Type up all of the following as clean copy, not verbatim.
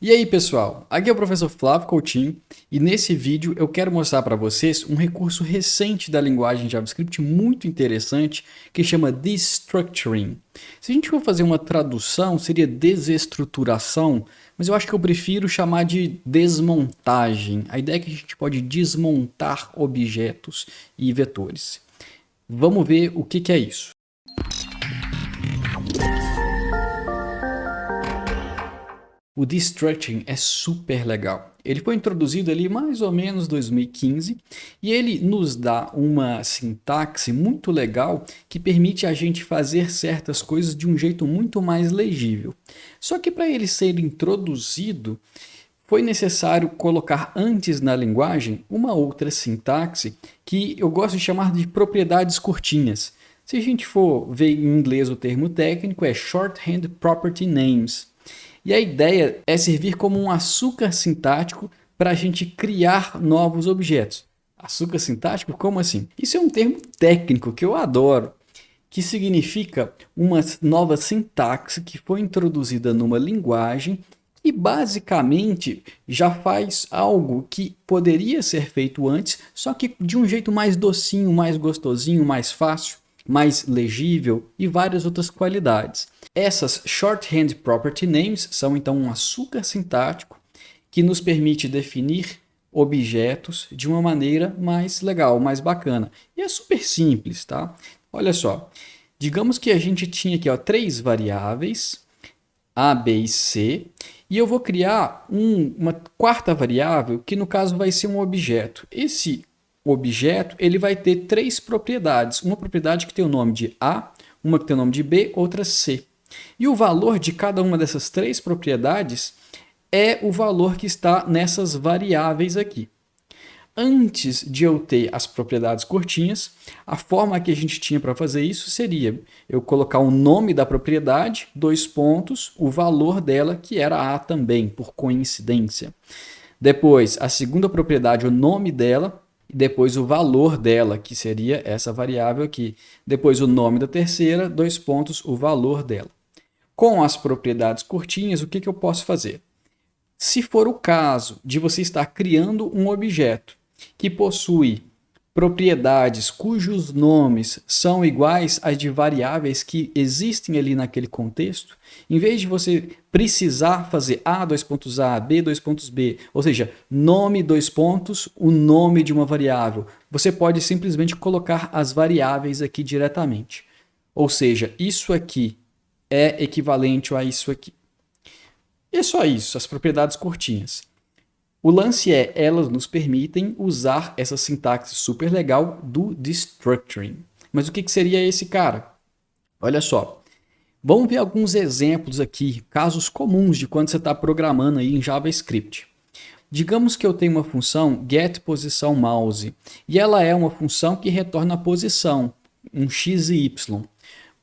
E aí pessoal, aqui é o professor Flávio Coutinho e nesse vídeo eu quero mostrar para vocês um recurso recente da linguagem JavaScript muito interessante que chama Destructuring. Se a gente for fazer uma tradução seria desestruturação, mas eu acho que eu prefiro chamar de desmontagem. A ideia é que a gente pode desmontar objetos e vetores. Vamos ver o que é isso. O Destructuring é super legal. Ele foi introduzido ali mais ou menos 2015 e ele nos dá uma sintaxe muito legal que permite a gente fazer certas coisas de um jeito muito mais legível. Só que para ele ser introduzido, foi necessário colocar antes na linguagem uma outra sintaxe que eu gosto de chamar de propriedades curtinhas. Se a gente for ver em inglês o termo técnico é Shorthand Property Names. E a ideia é servir como um açúcar sintático para a gente criar novos objetos. Açúcar sintático? Como assim? Isso é um termo técnico que eu adoro, que significa uma nova sintaxe que foi introduzida numa linguagem e basicamente já faz algo que poderia ser feito antes, só que de um jeito mais docinho, mais gostosinho, mais fácil, mais legível e várias outras qualidades. Essas Shorthand Property Names são então um açúcar sintático que nos permite definir objetos de uma maneira mais legal, mais bacana. E é super simples, tá? Olha só, digamos que a gente tinha aqui três variáveis, A, B e C, e eu vou criar uma quarta variável que no caso vai ser um objeto. Esse objeto ele vai ter três propriedades, uma propriedade que tem o nome de A, uma que tem o nome de B, outra C. E o valor de cada uma dessas três propriedades é o valor que está nessas variáveis aqui. Antes de eu ter as propriedades curtinhas, a forma que a gente tinha para fazer isso seria eu colocar o nome da propriedade, dois pontos, o valor dela, que era A também, por coincidência. Depois, a segunda propriedade, o nome dela, e depois o valor dela, que seria essa variável aqui. Depois o nome da terceira, dois pontos, o valor dela. Com as propriedades curtinhas, o que eu posso fazer? Se for o caso de você estar criando um objeto que possui propriedades cujos nomes são iguais às de variáveis que existem ali naquele contexto, em vez de você precisar fazer A, dois pontos A, B, dois pontos B, ou seja, nome, dois pontos, o nome de uma variável, você pode simplesmente colocar as variáveis aqui diretamente. Ou seja, isso aqui é equivalente a isso aqui. E é só isso, as propriedades curtinhas. O lance é, elas nos permitem usar essa sintaxe super legal do Destructuring. Mas o que seria esse cara? Olha só, vamos ver alguns exemplos aqui, casos comuns de quando você está programando aí em JavaScript. Digamos que eu tenho uma função getPositionMouse e ela é uma função que retorna a posição, um x e y.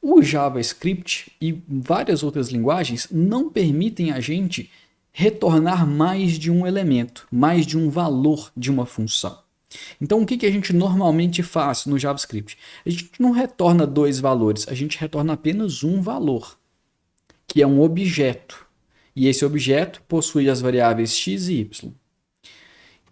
O JavaScript e várias outras linguagens não permitem a gente retornar mais de um elemento, mais de um valor de uma função. Então, o que a gente normalmente faz no JavaScript? A gente não retorna dois valores, a gente retorna apenas um valor, que é um objeto. E esse objeto possui as variáveis x e y.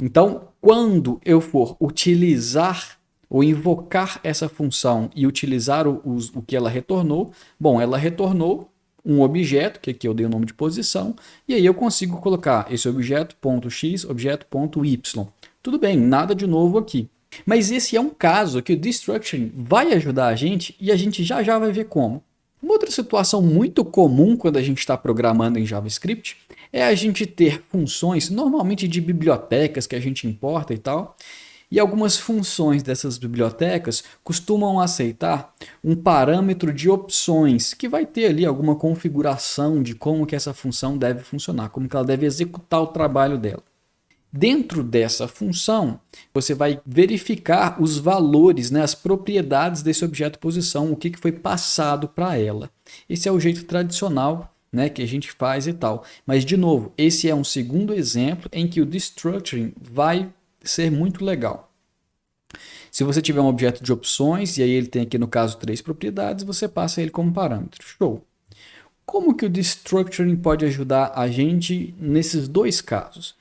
Então, quando eu for utilizar ou invocar essa função e utilizar o que ela retornou, bom, ela retornou um objeto, que aqui eu dei o nome de posição, e aí eu consigo colocar esse objeto.x, objeto.y. Tudo bem, nada de novo aqui. Mas esse é um caso que o Destructuring vai ajudar a gente e a gente já vai ver como. Uma outra situação muito comum quando a gente está programando em JavaScript é a gente ter funções, normalmente de bibliotecas que a gente importa e tal, e algumas funções dessas bibliotecas costumam aceitar um parâmetro de opções que vai ter ali alguma configuração de como que essa função deve funcionar, como que ela deve executar o trabalho dela. Dentro dessa função, você vai verificar os valores, as propriedades desse objeto posição, o que foi passado para ela. Esse é o jeito tradicional que a gente faz e tal. Mas, de novo, esse é um segundo exemplo em que o Destructuring vai ser muito legal. Se você tiver um objeto de opções, e aí ele tem aqui no caso três propriedades, você passa ele como parâmetro. Show! Como que o destructuring pode ajudar a gente nesses dois casos?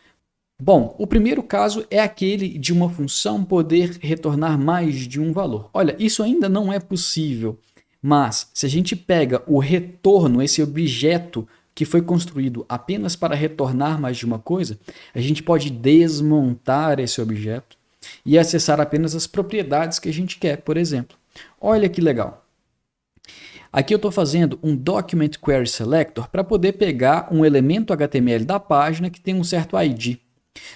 Bom, o primeiro caso é aquele de uma função poder retornar mais de um valor. Olha, isso ainda não é possível, mas se a gente pega o retorno, esse objeto que foi construído apenas para retornar mais de uma coisa, a gente pode desmontar esse objeto e acessar apenas as propriedades que a gente quer, por exemplo. Olha que legal. Aqui eu estou fazendo um Document Query Selector para poder pegar um elemento HTML da página que tem um certo ID.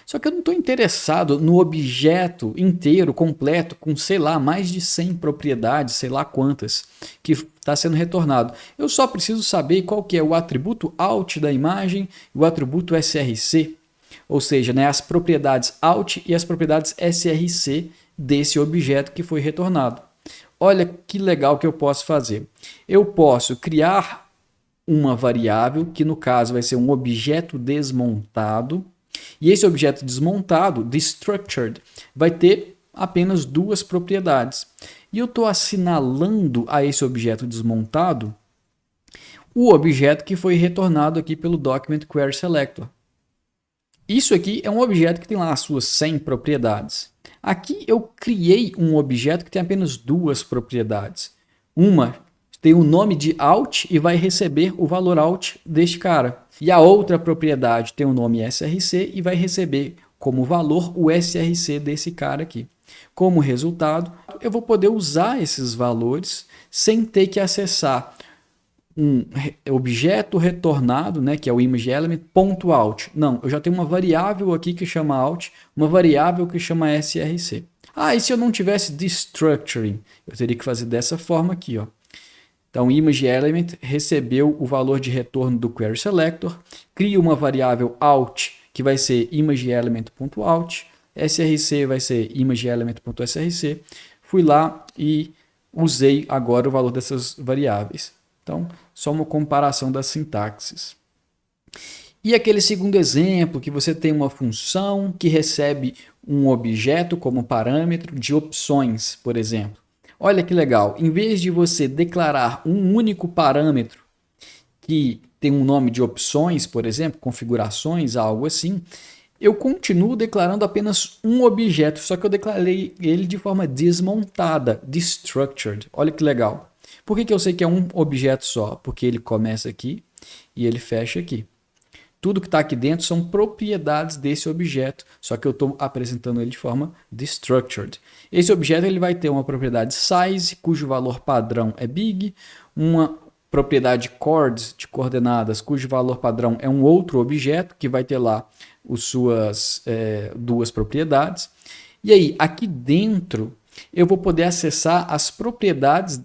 Só que eu não estou interessado no objeto inteiro, completo, com, sei lá, mais de 100 propriedades, sei lá quantas, que está sendo retornado. Eu só preciso saber qual que é o atributo alt da imagem e o atributo src, ou seja, né, as propriedades alt e as propriedades src desse objeto que foi retornado. Olha que legal que eu posso fazer. Eu posso criar uma variável, que no caso vai ser um objeto desmontado, e esse objeto desmontado, destructured, vai ter apenas duas propriedades. E eu estou assinalando a esse objeto desmontado o objeto que foi retornado aqui pelo Document Query Selector. Isso aqui é um objeto que tem lá as suas 100 propriedades. Aqui eu criei um objeto que tem apenas duas propriedades. Uma tem o nome de alt e vai receber o valor alt deste cara. E a outra propriedade tem o nome src e vai receber como valor o src desse cara aqui. Como resultado, eu vou poder usar esses valores sem ter que acessar um objeto retornado, né, que é o ImageElement.out. Não, eu já tenho uma variável aqui que chama out, uma variável que chama src. Ah, e se eu não tivesse destructuring? Eu teria que fazer dessa forma aqui, ó. Então, ImageElement recebeu o valor de retorno do Query Selector, cria uma variável out, que vai ser ImageElement.out, src vai ser ImageElement.src. Fui lá e usei agora o valor dessas variáveis. Então, só uma comparação das sintaxes. E aquele segundo exemplo, que você tem uma função que recebe um objeto como parâmetro de opções, por exemplo. Olha que legal, em vez de você declarar um único parâmetro que tem um nome de opções, por exemplo, configurações, algo assim, eu continuo declarando apenas um objeto, só que eu declarei ele de forma desmontada, destructured. Olha que legal. Por que eu sei que é um objeto só? Porque ele começa aqui e ele fecha aqui. Tudo que está aqui dentro são propriedades desse objeto, só que eu estou apresentando ele de forma destructured. Esse objeto ele vai ter uma propriedade size, cujo valor padrão é big, uma propriedade chords, de coordenadas, cujo valor padrão é um outro objeto, que vai ter lá as suas duas propriedades. E aí, aqui dentro, eu vou poder acessar as propriedades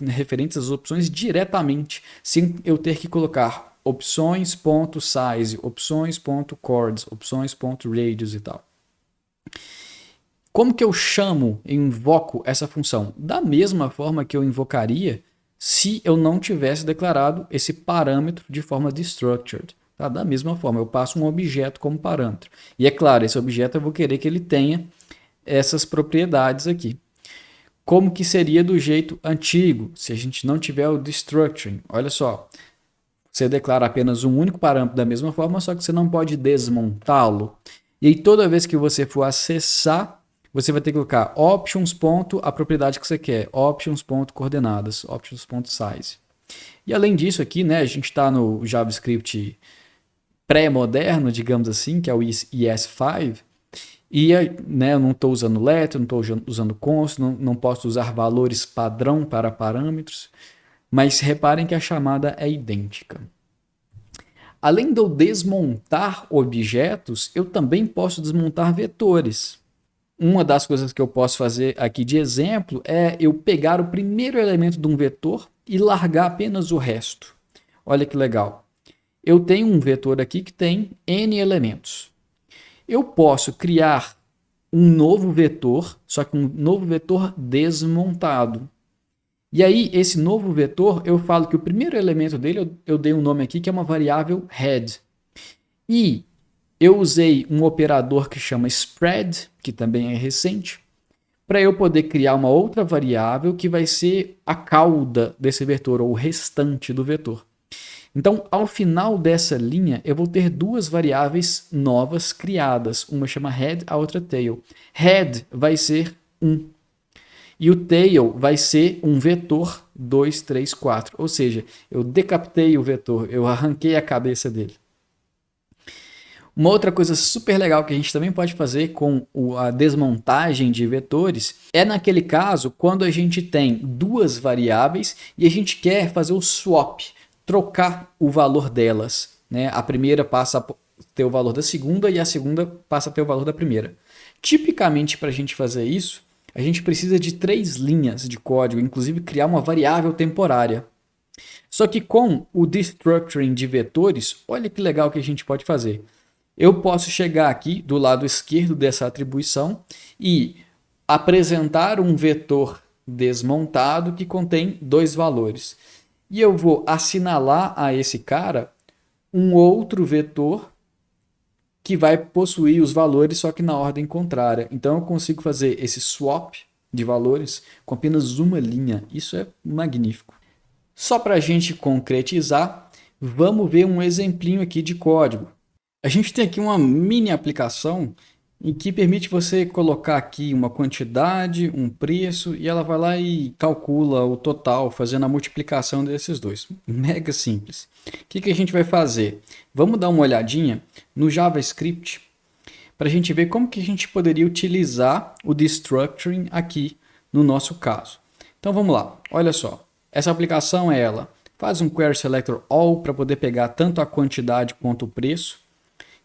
referentes às opções diretamente, sem eu ter que colocar opções.size, opções.chords, opções.radius e tal. Como que eu chamo, eu invoco essa função? Da mesma forma que eu invocaria se eu não tivesse declarado esse parâmetro de forma destructured. Tá? Da mesma forma, eu passo um objeto como parâmetro. E é claro, esse objeto eu vou querer que ele tenha essas propriedades aqui. Como que seria do jeito antigo, se a gente não tiver o destructuring? Olha só, você declara apenas um único parâmetro da mesma forma, só que você não pode desmontá-lo. E aí toda vez que você for acessar, você vai ter que colocar options. A propriedade que você quer, options.coordenadas, options.size. E além disso aqui, né, a gente está no JavaScript pré-moderno, digamos assim, que é o ES5, e né, eu não estou usando let, não estou usando const, não posso usar valores padrão para parâmetros, mas reparem que a chamada é idêntica. Além de eu desmontar objetos, eu também posso desmontar vetores. Uma das coisas que eu posso fazer aqui de exemplo é eu pegar o primeiro elemento de um vetor e largar apenas o resto. Olha que legal. Eu tenho um vetor aqui que tem n elementos. Eu posso criar um novo vetor, só que um novo vetor desmontado. E aí, esse novo vetor, eu falo que o primeiro elemento dele, eu dei um nome aqui, que é uma variável head. E eu usei um operador que chama spread, que também é recente, para eu poder criar uma outra variável que vai ser a cauda desse vetor, ou o restante do vetor. Então, ao final dessa linha, eu vou ter duas variáveis novas criadas. Uma chama head, a outra tail. Head vai ser 1. E o tail vai ser um vetor 2, 3, 4. Ou seja, eu decapitei o vetor, eu arranquei a cabeça dele. Uma outra coisa super legal que a gente também pode fazer com a desmontagem de vetores é naquele caso quando a gente tem duas variáveis e a gente quer fazer o swap, trocar o valor delas, né? A primeira passa a ter o valor da segunda e a segunda passa a ter o valor da primeira. Tipicamente, para a gente fazer isso, a gente precisa de 3 linhas de código, inclusive criar uma variável temporária. Só que com o destructuring de vetores, olha que legal que a gente pode fazer. Eu posso chegar aqui do lado esquerdo dessa atribuição e apresentar um vetor desmontado que contém 2 valores. E eu vou assinalar a esse cara um outro vetor que vai possuir os valores, só que na ordem contrária. Então eu consigo fazer esse swap de valores com apenas uma linha. Isso é magnífico. Só para a gente concretizar, vamos ver um exemplinho aqui de código. A gente tem aqui uma mini aplicação em que permite você colocar aqui uma quantidade, um preço, e ela vai lá e calcula o total, fazendo a multiplicação desses dois. Mega simples. O que a gente vai fazer? Vamos dar uma olhadinha no JavaScript para a gente ver como que a gente poderia utilizar o destructuring aqui no nosso caso. Então vamos lá, olha só. Essa aplicação é ela faz um query selector all para poder pegar tanto a quantidade quanto o preço,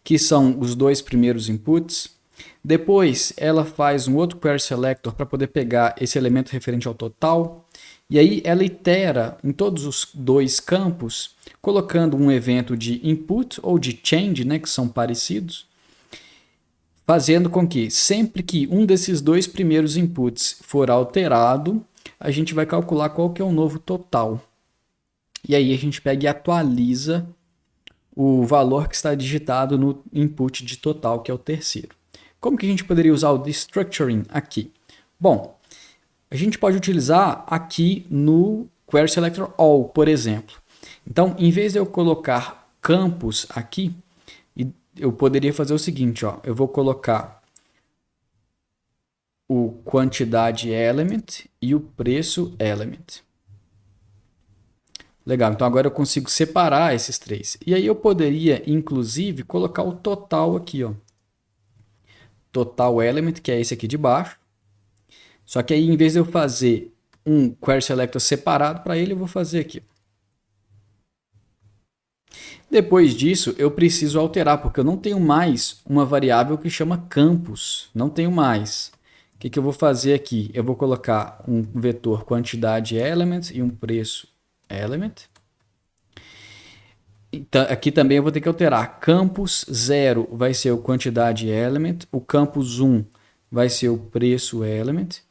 que são os dois primeiros inputs. Depois ela faz um outro query selector para poder pegar esse elemento referente ao total. E aí ela itera em todos os dois campos, colocando um evento de input ou de change, né, que são parecidos, fazendo com que sempre que um desses dois primeiros inputs for alterado, a gente vai calcular qual que é o novo total. E aí a gente pega e atualiza o valor que está digitado no input de total, que é o terceiro. Como que a gente poderia usar o destructuring aqui? Bom, a gente pode utilizar aqui no query selector all, por exemplo. Então, em vez de eu colocar campos aqui, eu poderia fazer o seguinte, ó, eu vou colocar o quantidade element e o preço element. Legal, então agora eu consigo separar esses três. E aí eu poderia, inclusive, colocar o total aqui, ó. Total element, que é esse aqui de baixo. Só que aí, em vez de eu fazer um query selector separado para ele, eu vou fazer aqui. Depois disso, eu preciso alterar, porque eu não tenho mais uma variável que chama campus. Não tenho mais. O que eu vou fazer aqui? Eu vou colocar um vetor quantidade element e um preço element. Então, aqui também eu vou ter que alterar. Campus 0 vai ser o quantidade element. O campus 1 vai ser o preço element.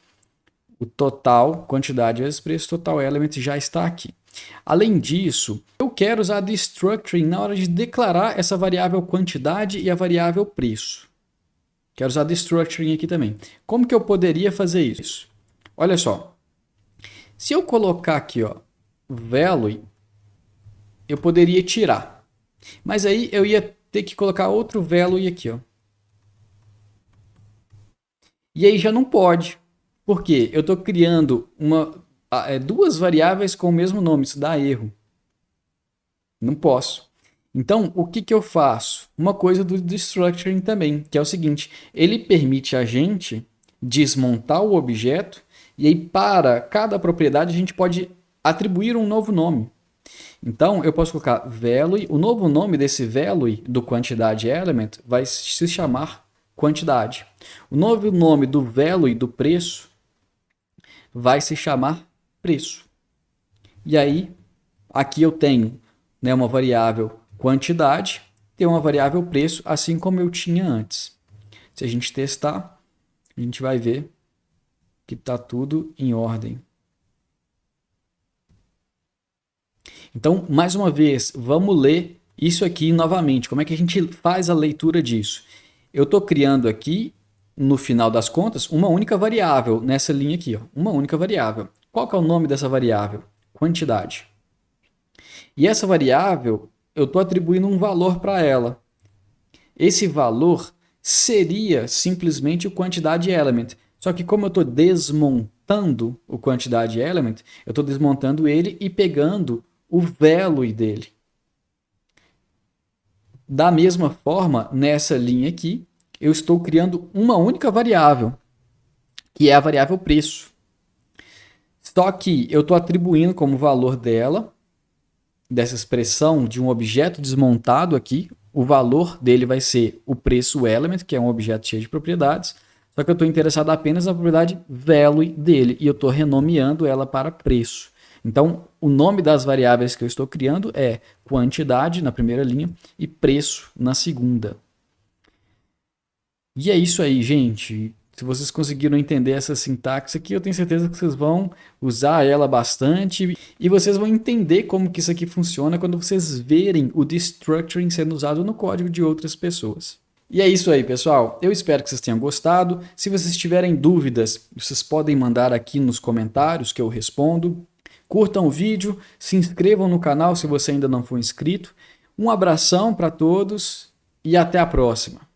O total, quantidade vezes preço, total element já está aqui. Além disso, eu quero usar destructuring na hora de declarar essa variável quantidade e a variável preço. Quero usar destructuring aqui também. Como que eu poderia fazer isso? Olha só. Se eu colocar aqui, ó, value, eu poderia tirar. Mas aí eu ia ter que colocar outro value aqui, ó. E aí já não pode. Por quê? Eu estou criando duas variáveis com o mesmo nome. Isso dá erro. Não posso. Então, o que eu faço? Uma coisa do destructuring também, que é o seguinte. Ele permite a gente desmontar o objeto e aí para cada propriedade a gente pode atribuir um novo nome. Então, eu posso colocar value. O novo nome desse value do quantidade element vai se chamar quantidade. O novo nome do value do preço vai se chamar preço. E aí, aqui eu tenho, né, uma variável quantidade e uma variável preço, assim como eu tinha antes. Se a gente testar, a gente vai ver que está tudo em ordem. Então, mais uma vez, vamos ler isso aqui novamente. Como é que a gente faz a leitura disso? Eu estou criando aqui, no final das contas, uma única variável nessa linha aqui, ó, uma única variável. Qual que é o nome dessa variável? Quantidade. E essa variável, eu estou atribuindo um valor para ela. Esse valor seria simplesmente o quantidade element. Só que como eu estou desmontando o quantidade element, eu estou desmontando ele e pegando o value dele. Da mesma forma, nessa linha aqui, eu estou criando uma única variável, que é a variável preço. Só que eu estou atribuindo como valor dela, dessa expressão de um objeto desmontado aqui, o valor dele vai ser o preço element, que é um objeto cheio de propriedades, só que eu estou interessado apenas na propriedade value dele, e eu estou renomeando ela para preço. Então, o nome das variáveis que eu estou criando é quantidade na primeira linha e preço na segunda. E é isso aí, gente. Se vocês conseguiram entender essa sintaxe aqui, eu tenho certeza que vocês vão usar ela bastante e vocês vão entender como que isso aqui funciona quando vocês verem o destructuring sendo usado no código de outras pessoas. E é isso aí, pessoal. Eu espero que vocês tenham gostado. Se vocês tiverem dúvidas, vocês podem mandar aqui nos comentários que eu respondo. Curtam o vídeo, se inscrevam no canal se você ainda não for inscrito. Um abração para todos e até a próxima.